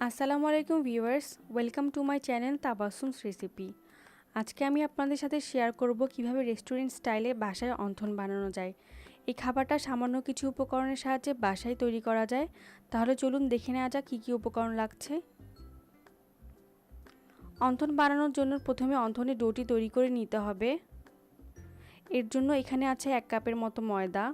আসসালামু আলাইকুম viewers, welcome to my channel Tabassum recipe. আজকে আমি আপনাদের সাথে শেয়ার করব কিভাবে রেস্টুরেন্ট স্টাইলে বাসায় অন্থন বানানো যায়। এই খাবারটা সামান্য কিছু উপকরণের সাহায্যে বাসায় তৈরি করা যায়। তাহলে চলুন দেখে নেওয়া যাক কী কী উপকরণ লাগছে। অন্থন বানানোর জন্য প্রথমে অন্থনের ডোটি তৈরি করে নিতে হবে। এর জন্য এখানে আছে 1 কাপের মতো ময়দা,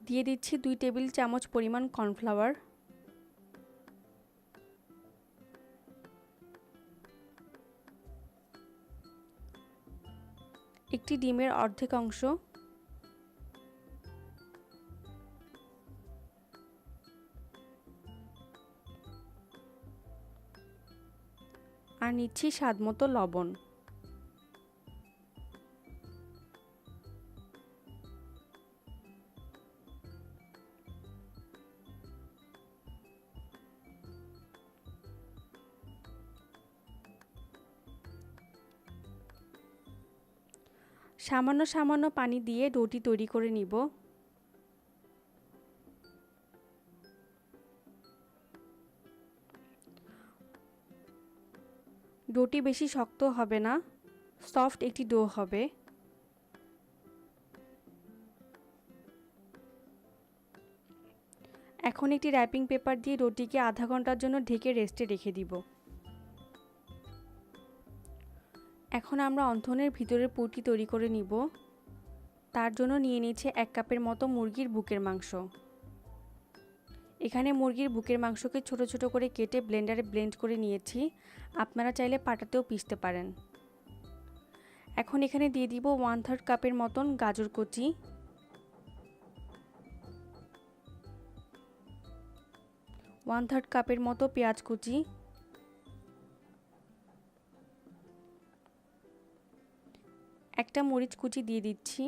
দিয়ে দিচ্ছি 2 টেবিল চামচ পরিমাণ কর্নফ্লাওয়ার, একটি ডিমের অর্ধেক অংশ, আর নিচ্ছি স্বাদমতো লবণ। সামান্য সামান্য পানি দিয়ে ডোটি তৈরি করে নিব। ডোটি বেশি শক্ত হবে না, সফট একটি ডো হবে। এখন একটি র্যাপিং পেপার দিয়ে ডোটিকে আধা ঘন্টার জন্য ঢেকে রেস্টে রেখে দিব। এখন আমরা অন্থনের ভিতরের পুরটি তৈরি করে নিব। তার জন্য নিয়ে নিচ্ছে 1 কাপের মতো মুরগির বুকের মাংস। এখানে মুরগির বুকের মাংসকে ছোট ছোট করে কেটে ব্লেন্ডারে ব্লেন্ড করে নিয়েছি। আপনারা চাইলে পাটাতেও পিষতে পারেন। এখন এখানে দিয়ে দিব 1/3 কাপের মতন গাজর কুচি, ওয়ান থার্ড কাপের মতো পেঁয়াজ কুচি, একটা মরিচ কুচি দিয়ে দিচ্ছি,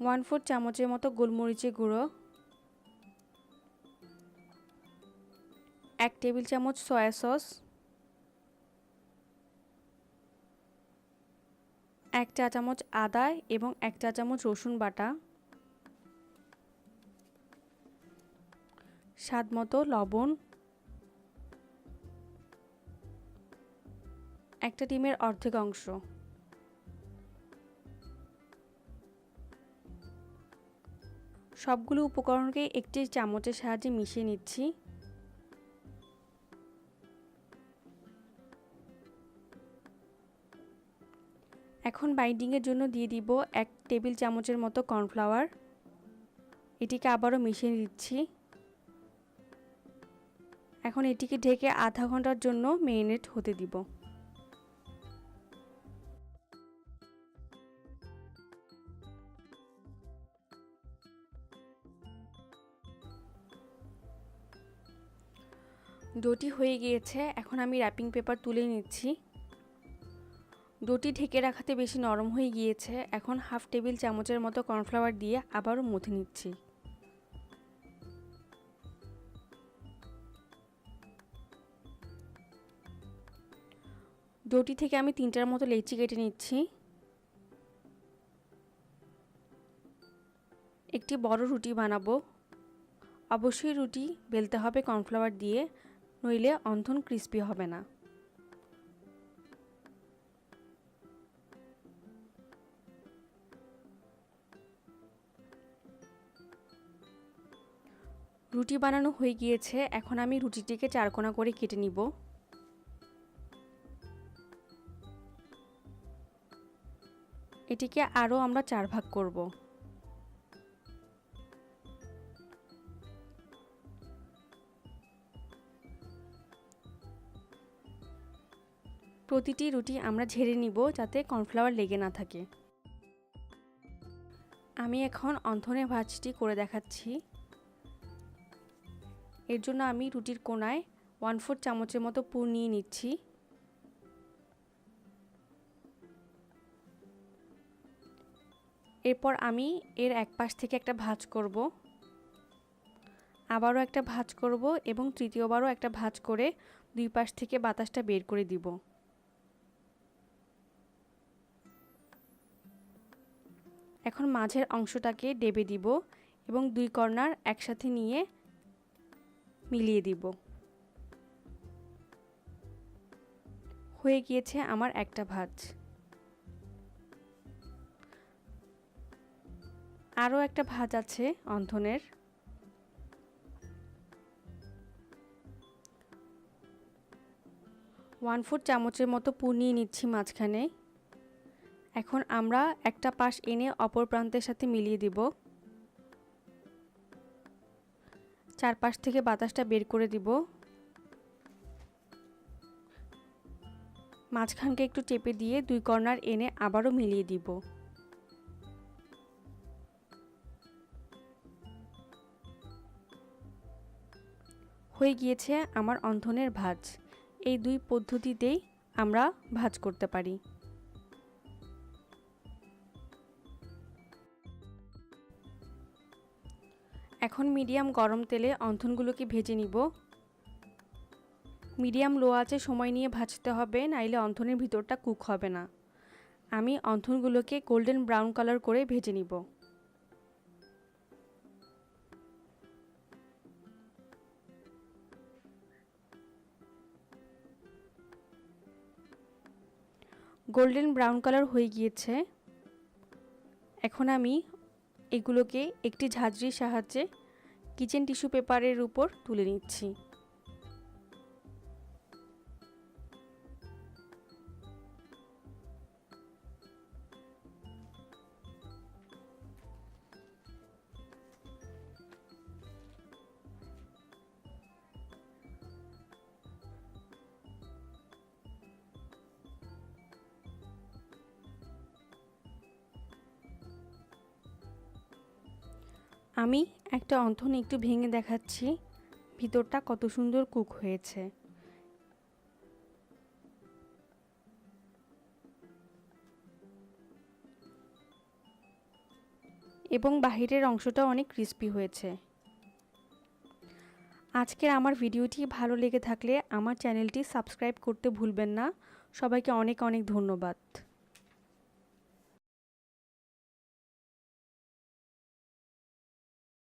1/4 চামচের মতো গোলমরিচের গুঁড়ো, 1 টেবিল চামচ সয়া সস, 1 চা চামচ আদা এবং 1 চা চামচ রসুন বাটা, স্বাদমতো লবণ, একটা ডিমের অর্ধেক অংশ। সবগুলো উপকরণকে একটি চামচের সাহায্যে মিশিয়ে নিচ্ছি। এখন বাইন্ডিংয়ের জন্য দিয়ে দিব 1 টেবিল চামচের মতো কর্নফ্লাওয়ার। এটিকে আবারও মিশিয়ে দিচ্ছি। এখন এটিকে ঢেকে আধা ঘন্টার জন্য মেরিনেট হতে দিব। ডোটি হয়ে গিয়েছে। এখন আমি র্যাপিং পেপার তুলে নিচ্ছি। ডোটি ঢেকে রাখাতে বেশি নরম হয়ে গিয়েছে। এখন 1/2 টেবিল চামচের মতো কর্নফ্লাওয়ার দিয়ে আবারও মথে নিচ্ছি। ডোটি থেকে আমি 3টার মতো লেচি কেটে নিচ্ছি। একটি বড় রুটি বানাবো। অবশ্যই রুটি বেলতে হবে কর্নফ্লাওয়ার দিয়ে, নইলে অন্থন ক্রিস্পি হবে না। রুটি বানানো হয়ে গিয়েছে। এখন আমি রুটিটিকে 4 কোনা করে কেটে নিব। এটিকে আরও আমরা 4 ভাগ করব। প্রতিটি রুটি আমরা ঝেড়ে নিব যাতে কর্নফ্লাওয়ার লেগে না থাকে। আমি এখন অন্থনের ভাঁজটি করে দেখাচ্ছি। এর জন্য আমি রুটির কোণায় 1/4 চামচের মতো পুর নিয়ে নিচ্ছি। এরপর আমি এর এক পাশ থেকে একটা ভাঁজ করব, আবারও একটা ভাঁজ করব এবং তৃতীয়বারও একটা ভাঁজ করে 2 পাশ থেকে বাতাসটা বের করে দিব। এখন মাঝের অংশটাকে ডেবে দিব এবং দুই কর্নার একসাথে নিয়ে মিলিয়ে দিব। হয়ে গিয়েছে আমার একটা ভাঁজ। আরও একটা ভাঁজ আছে অন্থনের। ওয়ান ফোর্থ চামচের মতো পুর নিয়ে নিচ্ছি মাঝখানে। এখন আমরা একটা পাশ এনে অপর প্রান্তের সাথে মিলিয়ে দিব। চারপাশ থেকে বাতাসটা বের করে দিব। মাঝখানকে একটু চেপে দিয়ে দুই কর্নার এনে আবারও মিলিয়ে দিব। হয়ে গিয়েছে আমার অন্থনের ভাঁজ। এই দুই পদ্ধতিতেই আমরা ভাঁজ করতে পারি। এখন মিডিয়াম গরম তেলে অন্থনগুলোকে ভেজে নিব। মিডিয়াম লো আঁচে সময় নিয়ে ভাজতে হবে, নাইলে অন্থনের ভিতরটা কুক হবে না। আমি অন্থনগুলোকে গোল্ডেন ব্রাউন কালার করে ভেজে নিব। গোল্ডেন ব্রাউন কালার হয়ে গিয়েছে। এখন আমি এগুলোকে একটি ঝাঁঝরির সাহায্যে কিচেন টিস্যু পেপারের উপর তুলে নিচ্ছি। আমি একটা অন্থন একটু ভেঙে দেখাচ্ছি ভিতরটা কত সুন্দর কুক হয়েছে। এবং বাহিরের অংশটা অনেক ক্রিস্পি হয়েছে। আজকের আমার ভিডিওটি ভালো লেগে থাকলে আমার চ্যানেলটি সাবস্ক্রাইব করতে ভুলবেন না। সবাইকে অনেক অনেক ধন্যবাদ।